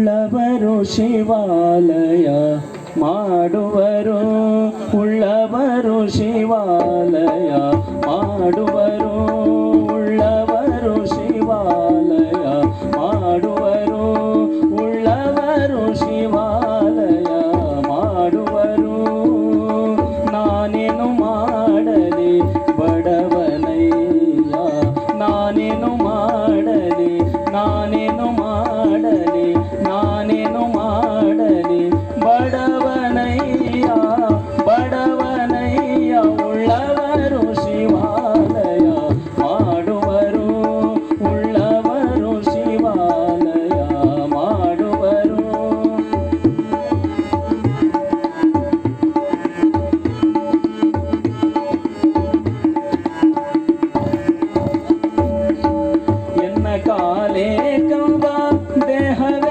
ಉಳ್ಳವರು ಶಿವಾಲಯ ಮಾಡುವರು, ಉಳ್ಳವರು ಶಿವಾಲಯ ಮಾಡುವರು, ಉಳ್ಳವರು ಶಿವಾಲಯ ಮಾಡುವರು, ಉಳ್ಳವರು ಶಿವಾಲಯ ಮಾಡುವರು. ನಾನೇನು ಮಾಡಲಿ ಬಡವನಯ್ಯ, ನಾನೇನು ಮಾಡಲಿ, ನಾನೇನು ಮಾಡಲಿ, ನಾನೇನು ಮಾಡಲಿ ಬಡವನಯ್ಯ, ಬಡವನಯ್ಯ. ಉಳ್ಳವರು ಶಿವಾಲಯ ಮಾಡುವರು, ಉಳ್ಳವರು ಶಿವಾಲಯ ಮಾಡುವರು. ಎನ್ನ ಕಾಲೇ ಕಂಬ ದೇಹವೇ